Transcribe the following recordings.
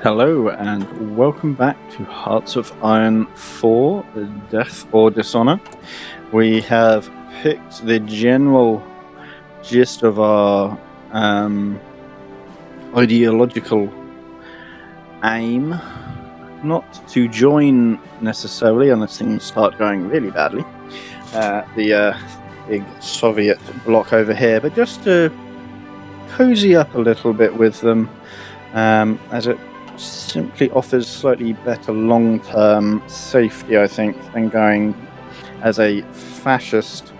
Hello and welcome back to Hearts of Iron 4, Death or Dishonor. We have picked the general gist of our ideological aim, not to join necessarily unless things start going really badly, the big Soviet bloc over here, but just to cozy up a little bit with them, as it simply offers slightly better long-term safety, I think, than going as a fascist,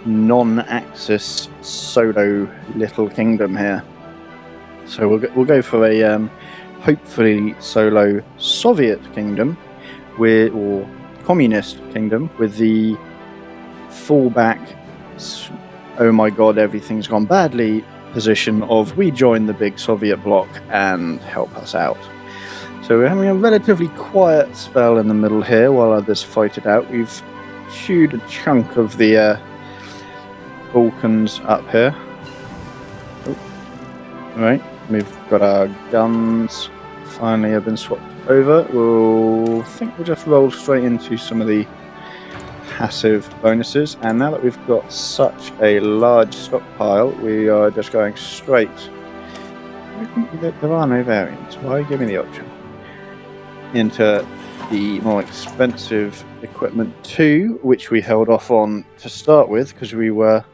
non-Axis solo little kingdom here. So we'll go for a hopefully solo Soviet kingdom, or communist kingdom, with the fallback, oh my god, everything's gone badly position of we join the big Soviet bloc and help us out. So we're having a relatively quiet spell in the middle here while others fight it out. We've chewed a chunk of the Balkans up here. Right, we've got our guns finally have been swapped over. We'll just roll straight into some of the passive bonuses, and now that we've got such a large stockpile, we are just going straight. There are no variants. Why give me the option? Into the more expensive equipment 2, which we held off on to start with because we were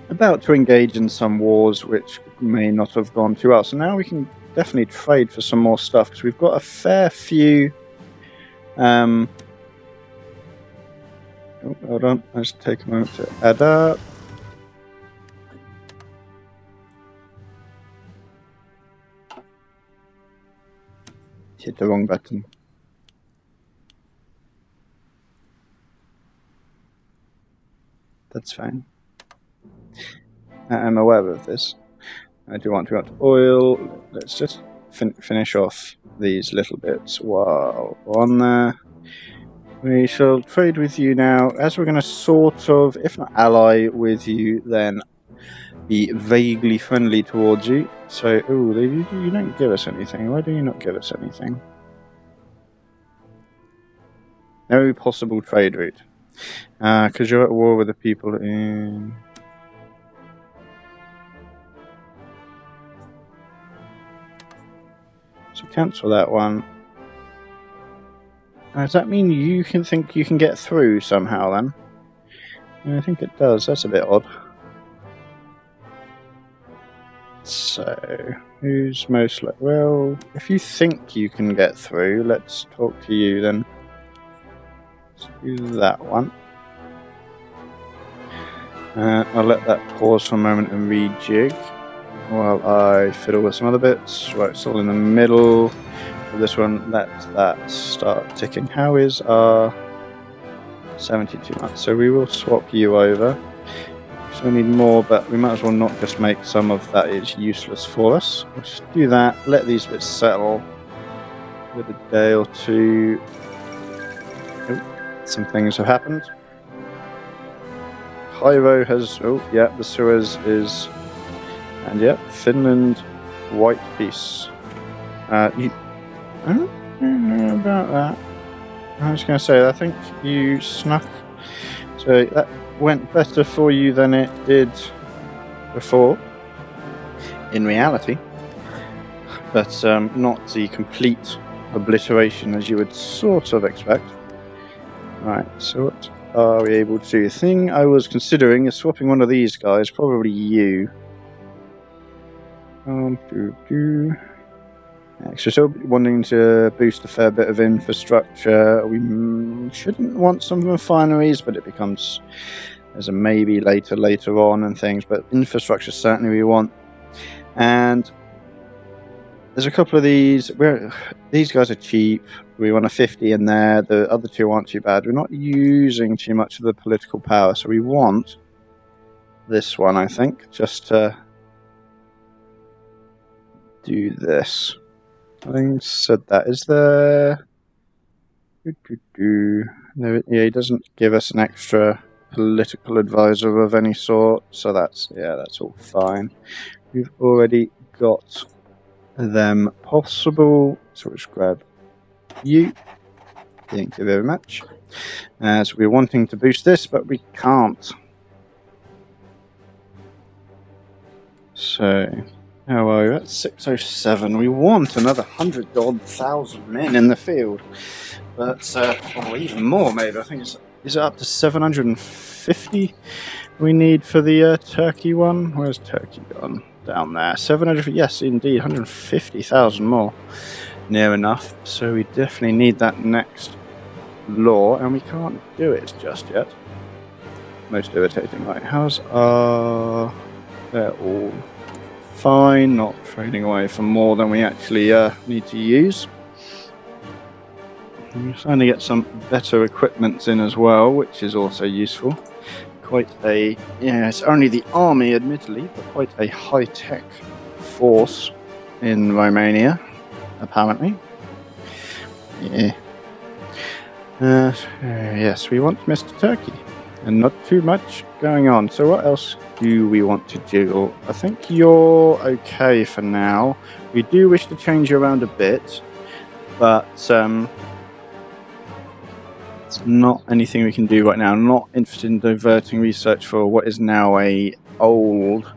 about to engage in some wars which may not have gone too well. So now we can definitely trade for some more stuff because we've got a fair few. Oh, hold on, I'll just take a moment to add up. Hit the wrong button. That's fine. I'm aware of this. I do want to go to oil. Let's just finish off these little bits while we're on there. We shall trade with you now, as we're going to sort of, if not ally with you, then be vaguely friendly towards you. So, you don't give us anything. Why do you not give us anything? No possible trade route. Because you're at war with the people in... So cancel that one. Does that mean you can think you can get through somehow then? Yeah, I think it does. That's a bit odd. So, who's most like... Well, if you think you can get through, let's talk to you then. Let's do that one. I'll let that pause for a moment and rejig while I fiddle with some other bits. Right, it's all in the middle. This one, let that start ticking. How is our 72 months? So we will swap you over. So we need more, but we might as well not just make some of that is useless for us. We'll just do that, let these bits settle with a day or two. Oh, some things have happened. HOIIV has, the Suez is, and Finland, white peace. I don't know about that. I was going to say, I think you snuck. So that went better for you than it did before, in reality. But not the complete obliteration as you would sort of expect. Right, so what are we able to do? The thing I was considering is swapping one of these guys, probably you. Actually, still wanting to boost a fair bit of infrastructure. We shouldn't want some refineries, but it becomes as a maybe later on and things. But infrastructure certainly we want. And there's a couple of these. These guys are cheap. We want a 50 in there. The other two aren't too bad. We're not using too much of the political power, so we want this one, I think, just to do this. Having said that, is there... he doesn't give us an extra political advisor of any sort, so that's all fine. We've already got them possible. So we'll just grab you. Thank you very much. As we're wanting to boost this, but we can't. So, how are we at 607? We want another 100,000 men in the field, but or even more maybe. I think is it up to 750 we need for the Turkey one? Where's Turkey gone? Down there. 700. Yes, indeed, 150,000 more. Near enough. So we definitely need that next law, and we can't do it just yet. Most irritating. Right, how's they're all fine, not trading away for more than we actually need to use. We're starting to get some better equipment in as well, which is also useful. Quite a, yeah, it's only the army admittedly, but quite a high-tech force in Romania, apparently. Yeah. Yes, we want Mr. Turkey, and not too much going on. So what else do we want to do? I think you're okay for now. We do wish to change you around a bit, but it's not anything we can do right now. I'm not interested in diverting research for what is now a old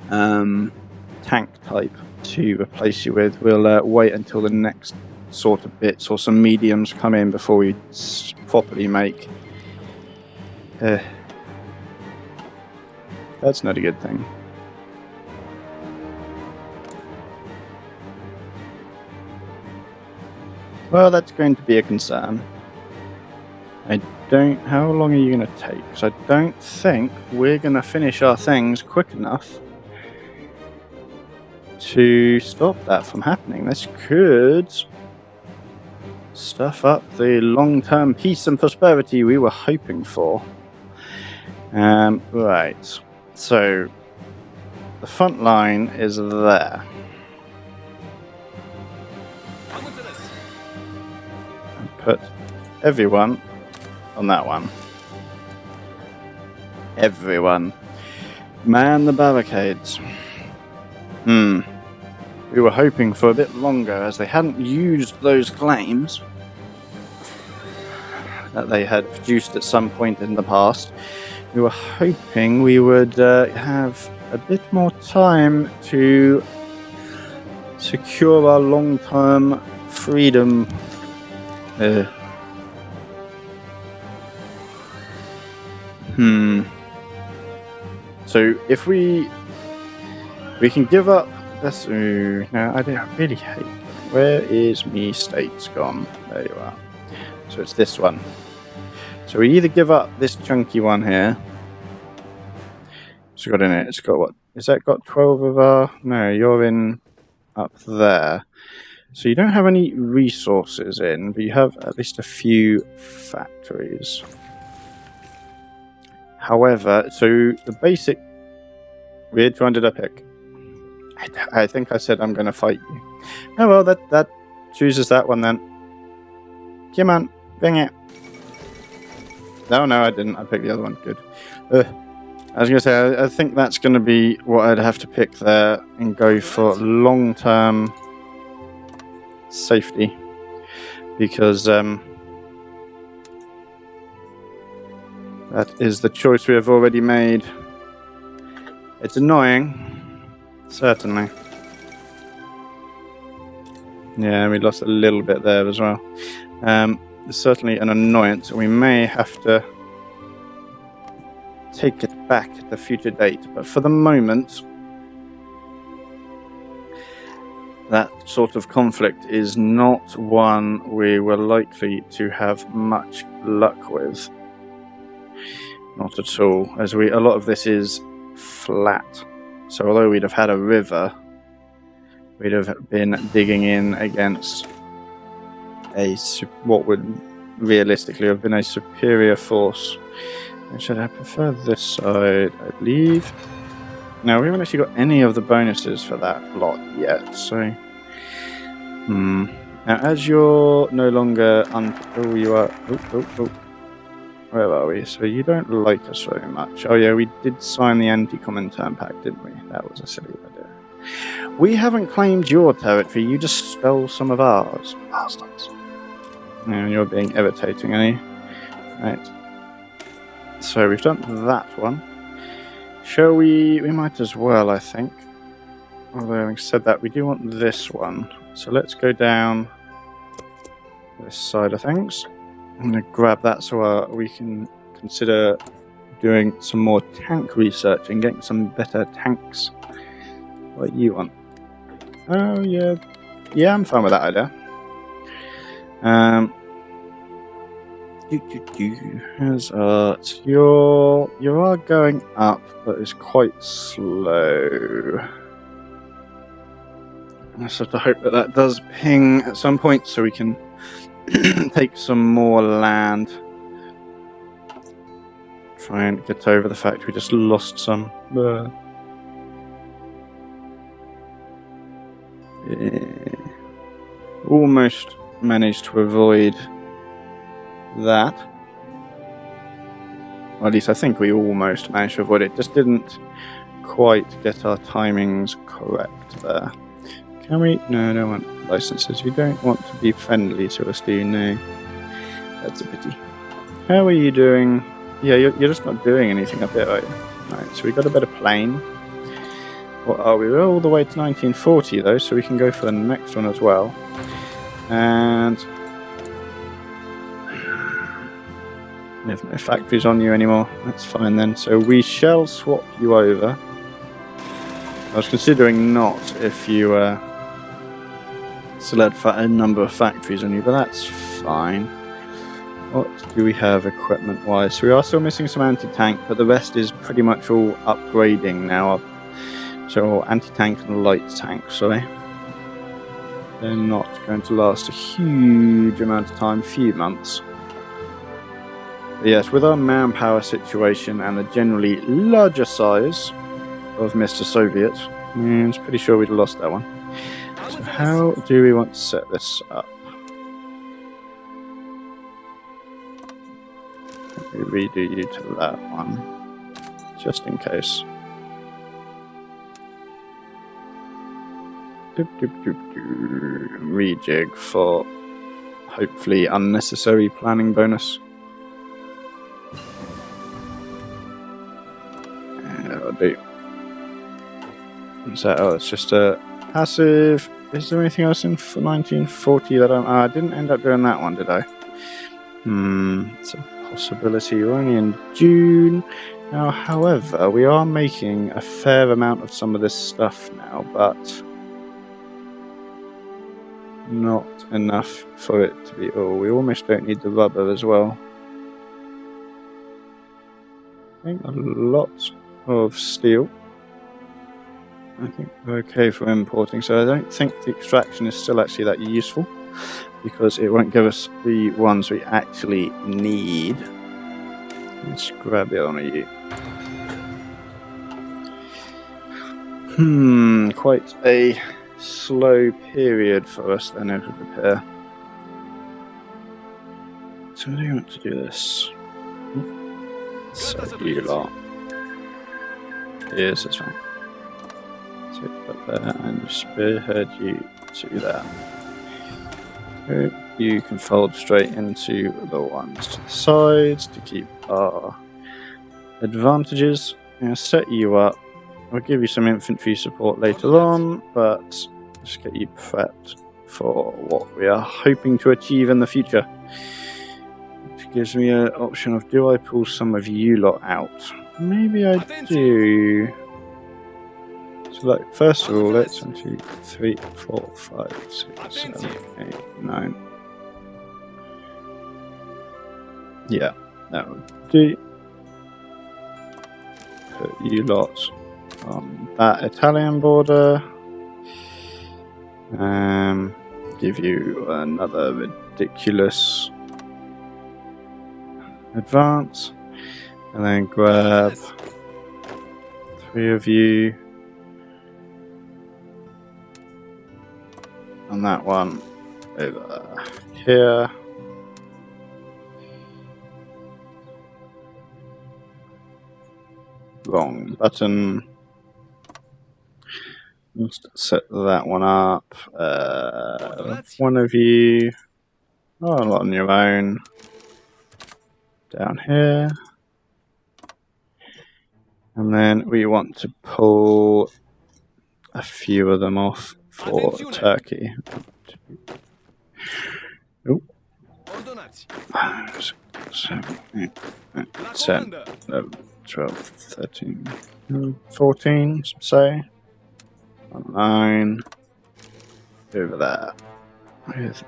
tank type to replace you with. We'll wait until the next sort of bits or some mediums come in before we properly make. That's not a good thing. Well, that's going to be a concern. How long are you going to take? Because I don't think we're going to finish our things quick enough to stop that from happening. This could stuff up the long-term peace and prosperity we were hoping for. Right, so the front line is there. And put everyone on that one. Everyone. Man the barricades. We were hoping for a bit longer as they hadn't used those claims that they had produced at some point in the past. We were hoping we would have a bit more time to secure our long-term freedom. So if we can give up this. Now I really hate. Where is me states gone? There you are. So it's this one. So we either give up this chunky one here. It's got in it. It's got what? Is that got 12 of our? No, you're in up there. So you don't have any resources in, but you have at least a few factories. However, so the basic. Which one did I pick? I think I said I'm going to fight you. Oh well, that chooses that one then. Come on, bring it. No, I didn't. I picked the other one. Good. I was going to say, I think that's going to be what I'd have to pick there and go for long-term safety. Because that is the choice we have already made. It's annoying. Certainly. Yeah, we lost a little bit there as well. It's certainly an annoyance. We may have to take it back at a future date. But for the moment, that sort of conflict is not one we were likely to have much luck with. Not at all, as a lot of this is flat. So although we'd have had a river, we'd have been digging in against what would realistically have been a superior force. Should I prefer this side, I believe? No, we haven't actually got any of the bonuses for that lot yet, so... Now, as you're no longer... Oh, you are... Oh. Where are we? So you don't like us very much. Oh yeah, we did sign the anti-Comintern pact, didn't we? That was a silly idea. We haven't claimed your territory, you just stole some of ours. Bastards. And you're being irritating, eh? Right. So we've done that one. Shall we? We might as well, I think. Although having said that, we do want this one. So let's go down this side of things. I'm going to grab that so we can consider doing some more tank research and getting some better tanks. What you want? Oh yeah, yeah, I'm fine with that idea. Here's art. You are going up, but it's quite slow. I just have to hope that that does ping at some point, so we can take some more land. Try and get over the fact we just lost some. Almost managed to avoid that. Or at least I think we almost managed to avoid it. Just didn't quite get our timings correct there. Can we? No, I don't want licenses. You don't want to be friendly to us, do you? No. That's a pity. How are you doing? Yeah, you're just not doing anything up here, are you? Right, so we got a better plane. What are we? We're all the way to 1940 though, so we can go for the next one as well. And we have no factories on you anymore. That's fine then. So we shall swap you over. I was considering not if you still had a number of factories on you, but that's fine. What do we have equipment-wise? So we are still missing some anti-tank, but the rest is pretty much all upgrading now. So anti-tank and light tank, sorry. They're not going to last a huge amount of time, few months. But yes, with our manpower situation and the generally larger size of Mr. Soviet, I'm pretty sure we'd have lost that one. So how do we want to set this up? Let me redo you to that one, just in case. Rejig for hopefully unnecessary planning bonus. That'll do. So, oh, it's just a passive. Is there anything else in for 1940 that I didn't end up doing that one, did I? It's a possibility. We're only in June. Now, however, we are making a fair amount of some of this stuff now, but not enough for it to be all. We almost don't need the rubber as well. I think a lot of steel. I think we're okay for importing, so I don't think the extraction is still actually that useful, because it won't give us the ones we actually need. Let's grab it on you. Quite a slow period for us then over repair. So do you want to do this? So you lot. Yes, that's fine. So put there and spearhead you to there. You can fold straight into the ones to the sides to keep our advantages. I'll set you up. I'll give you some infantry support later on, but just get you prepped for what we are hoping to achieve in the future. Which gives me an option of, do I pull some of you lot out? Maybe I do. So like, first of all, let's 1, 2, 3, 4, 5, 6, 7, 8, 9. Yeah, that would do. Put you lot on that Italian border. Give you another ridiculous advance, and then grab 3 of you on that one over here. Wrong button. Just set that one up. One of you. Oh, a lot on your own. Down here. And then we want to pull a few of them off for Turkey. Oh. 7, 8, 9, 10, 11, 12, 13, 14, say. 9. Over there. With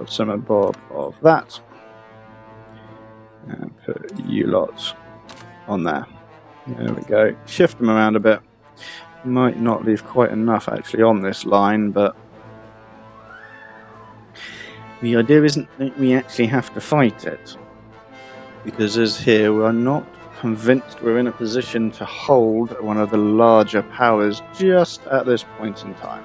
a some bob of that. And put you lots on there. There we go. Shift them around a bit. Might not leave quite enough actually on this line, but the idea isn't that we actually have to fight it. Because as here, we're not convinced we're in a position to hold one of the larger powers just at this point in time.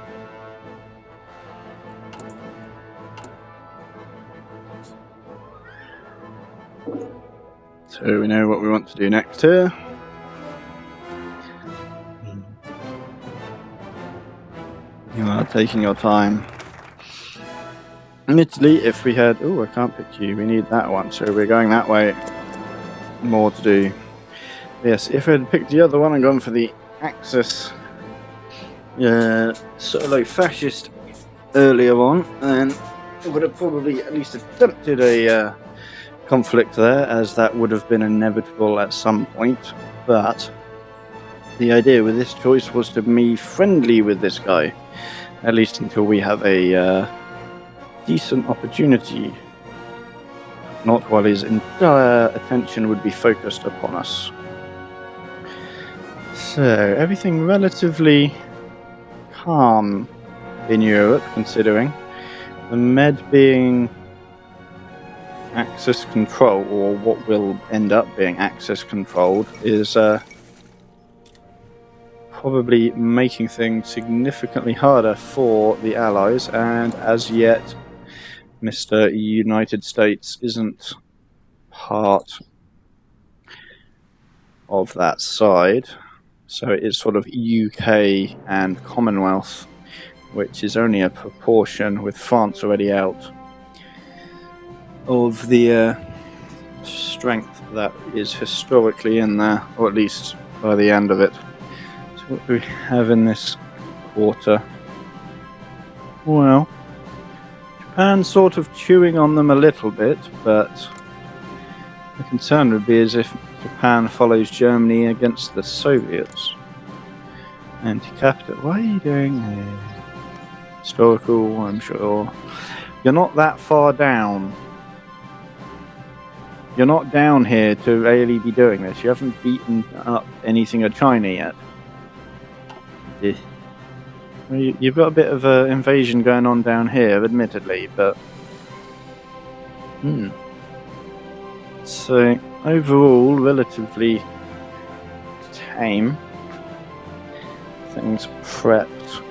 So we know what we want to do next here. You are taking your time. Admittedly, if we had... Oh, I can't pick you. We need that one. So we're going that way. More to do. Yes, if I had picked the other one and gone for the Axis sort of like fascist earlier on, then it would have probably at least attempted a conflict there, as that would have been inevitable at some point. But the idea with this choice was to be friendly with this guy, at least until we have a decent opportunity, not while his entire attention would be focused upon us. So everything relatively calm in Europe, considering the Med being Axis control, or what will end up being Axis controlled, is probably making things significantly harder for the Allies, and as yet Mr. United States isn't part of that side, so it is sort of UK and Commonwealth, which is only a proportion, with France already out, of the strength that is historically in there, or at least by the end of it. So what do we have in this quarter? Well, Japan's sort of chewing on them a little bit, but the concern would be as if Japan follows Germany against the Soviets. Anti-capital. What are you doing here? Historical, I'm sure. You're not that far down. You're not down here to really be doing this. You haven't beaten up anything of China yet. You've got a bit of an invasion going on down here, admittedly, but... So, overall, relatively tame. Things prepped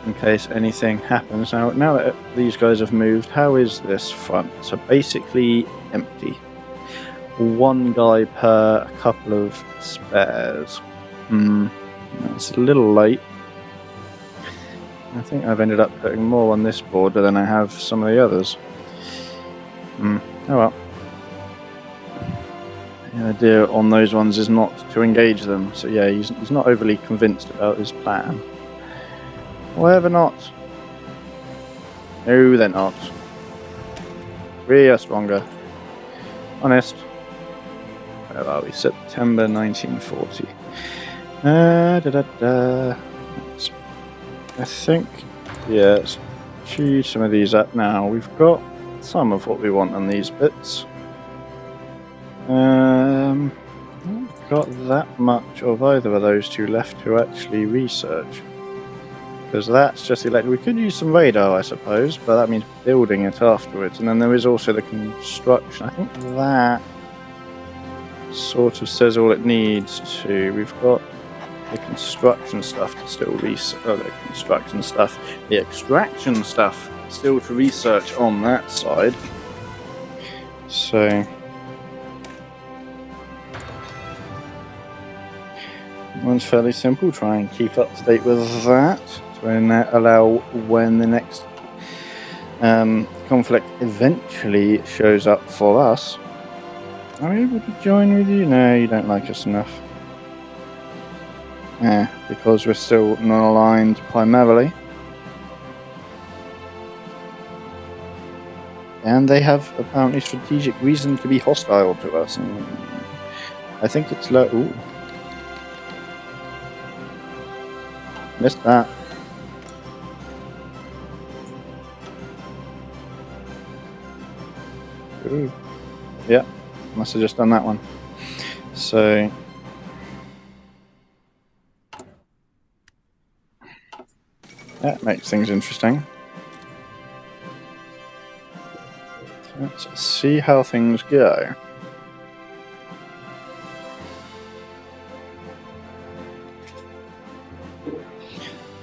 in case anything happens. Now that these guys have moved, how is this front? So basically empty. One guy per a couple of spares. That's a little late. I think I've ended up putting more on this border than I have some of the others. Oh well. The idea on those ones is not to engage them, so yeah, he's not overly convinced about his plan. Whatever not. No, they're not. We are stronger. Honest. Where are we? September 1940. I think, yeah, let's choose some of these up now. We've got some of what we want on these bits. Not got that much of either of those two left to actually research. Because that's just electric. We could use some radar, I suppose, but that means building it afterwards. And then there is also the construction. I think that sort of says all it needs to. We've got the construction stuff to still research. The construction stuff. The extraction stuff still to research on that side. So... One's fairly simple. Try and keep up to date with that to allow when the next conflict eventually shows up for us. Are we able to join with you? No, you don't like us enough. Yeah, because we're still non-aligned primarily. And they have apparently strategic reason to be hostile to us. And I think it's low. Ooh. Missed that. Ooh. Yeah, must have just done that one. So that makes things interesting. Let's see how things go.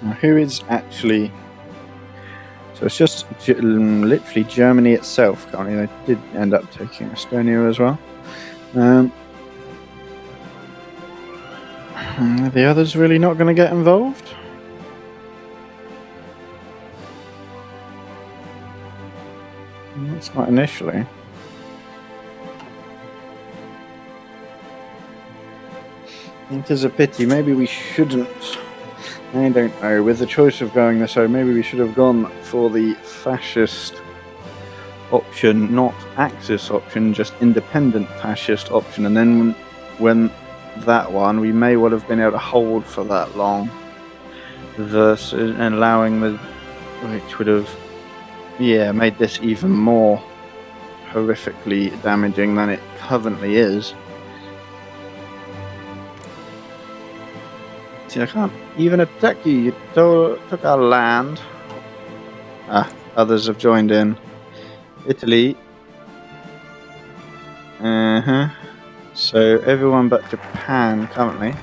Now, who is actually... So it's just literally Germany itself currently. They did end up taking Estonia as well. Are the others really not going to get involved? It's not initially. It is a pity. Maybe we shouldn't. I don't know. With the choice of going this way, maybe we should have gone for the fascist option, not Axis option, just independent fascist option. And then when that one, we may well have been able to hold for that long. Versus and allowing the, which would have, yeah, made this even more horrifically damaging than it currently is. See, I can't even attack you. You took our land. Ah, others have joined in. Italy. So everyone but Japan currently.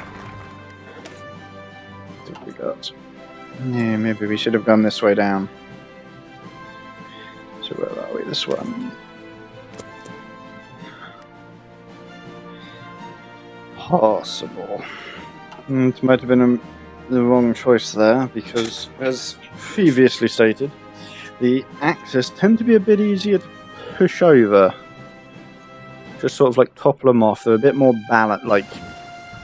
What have we got? Yeah, maybe we should have gone this way down. So where are we? This one. Possible. It might have been the wrong choice there, because, as previously stated, the Axis tend to be a bit easier to push over. Just sort of like topple them off. They're a bit more balanced, like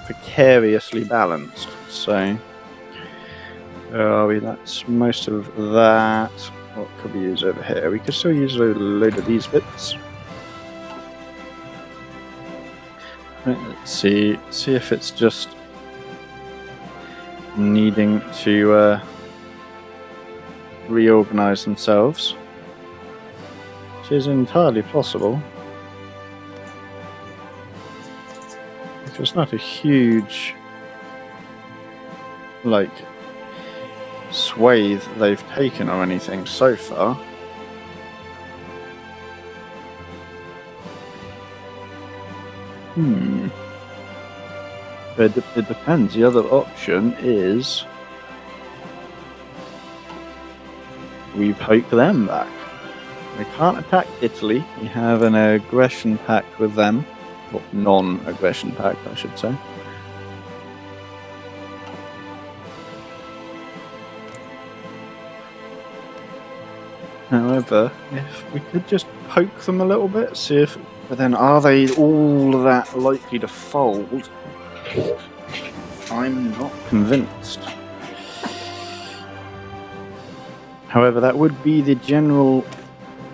precariously balanced. So, where are we? That's most of that. What could we use over here? We could still use a load of these bits. Let's see if it's just needing to reorganize themselves, which is entirely possible. It's not a huge, like, swathe they've taken or anything so far. It depends. The other option is we poke them back. We can't attack Italy. We have an aggression pact with them. Or non-aggression pact, I should say. However, if we could just poke them a little bit, see if... But then, are they all that likely to fold? I'm not convinced. However, that would be the general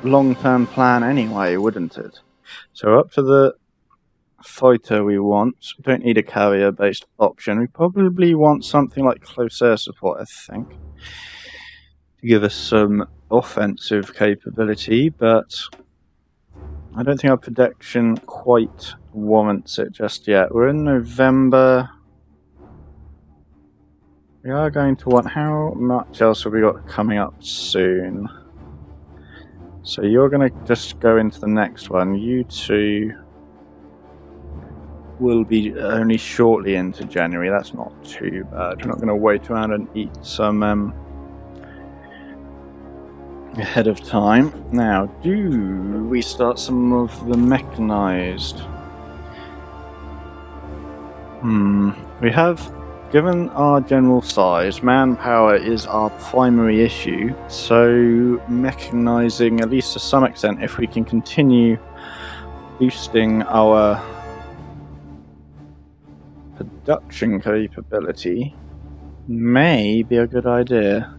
long-term plan anyway, wouldn't it? So up to the fighter we want. We don't need a carrier-based option. We probably want something like close air support, I think, to give us some offensive capability, but I don't think our prediction quite warrants it just yet. We're in November. We are going to want... How much else have we got coming up soon? So you're going to just go into the next one. You two will be only shortly into January. That's not too bad. We're not going to wait around and eat some ahead of time. Now, do we start some of the mechanized? We have given our general size, manpower is our primary issue, so mechanizing, at least to some extent, if we can continue boosting our production capability, may be a good idea.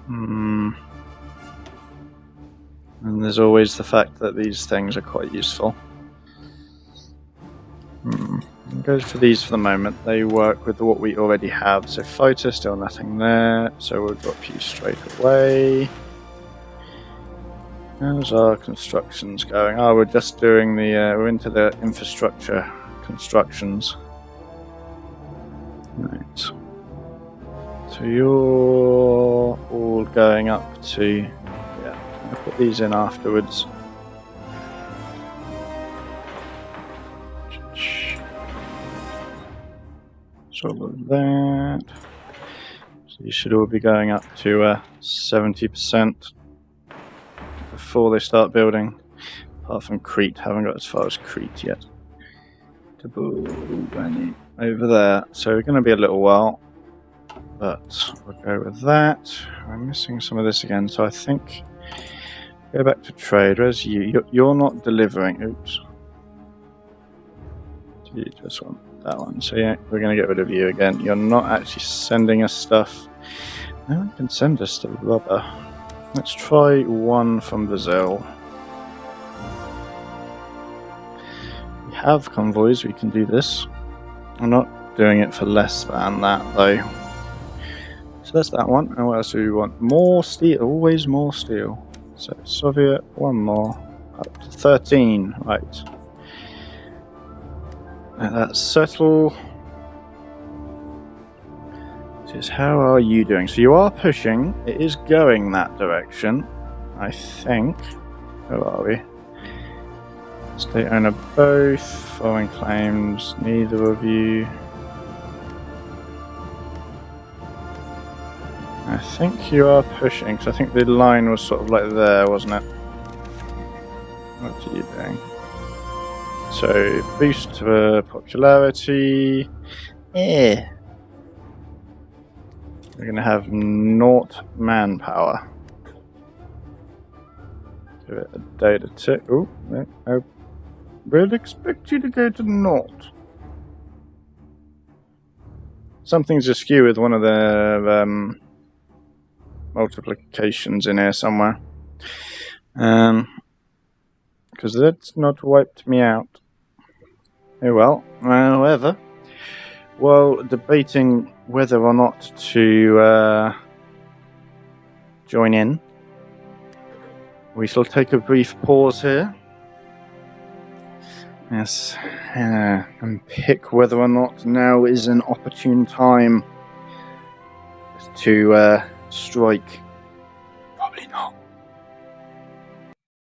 And there's always the fact that these things are quite useful. Go for these for the moment. They work with what we already have. So fighter, still nothing there. So we'll drop you straight away. How's our constructions going? Oh, we're just doing the, we're into the infrastructure constructions. Right. So you're all going up to, yeah, I'll put these in afterwards. So that. So you should all be going up to 70% before they start building. Apart from Crete, haven't got as far as Crete yet. Over there. So we're going to be a little while, but we'll go with that. I'm missing some of this again, so I think go back to trade. Where's you? You're not delivering. Oops. You just want that one. So yeah, we're going to get rid of you again. You're not actually sending us stuff. No one can send us the rubber. Let's try one from Brazil. We have convoys, we can do this. I'm not doing it for less than that though. So that's that one. And what else do we want? More steel, always more steel. So Soviet, one more. Up to 13, right. Let's settle. Just how are you doing? So you are pushing. It is going that direction, I think. Where are we? State owner both. Foreign claims. Neither of you. I think you are pushing, because I think the line was sort of like there, wasn't it? What are you doing? So, boost popularity. Yeah. We're going to have naught manpower. Give it a data tick. Oh, I would expect you to go to naught. Something's askew with one of the multiplications in here somewhere. Because that's not wiped me out. Oh well. However, while debating whether or not to join in, we shall take a brief pause here. Yes, and pick whether or not now is an opportune time to strike. Probably not.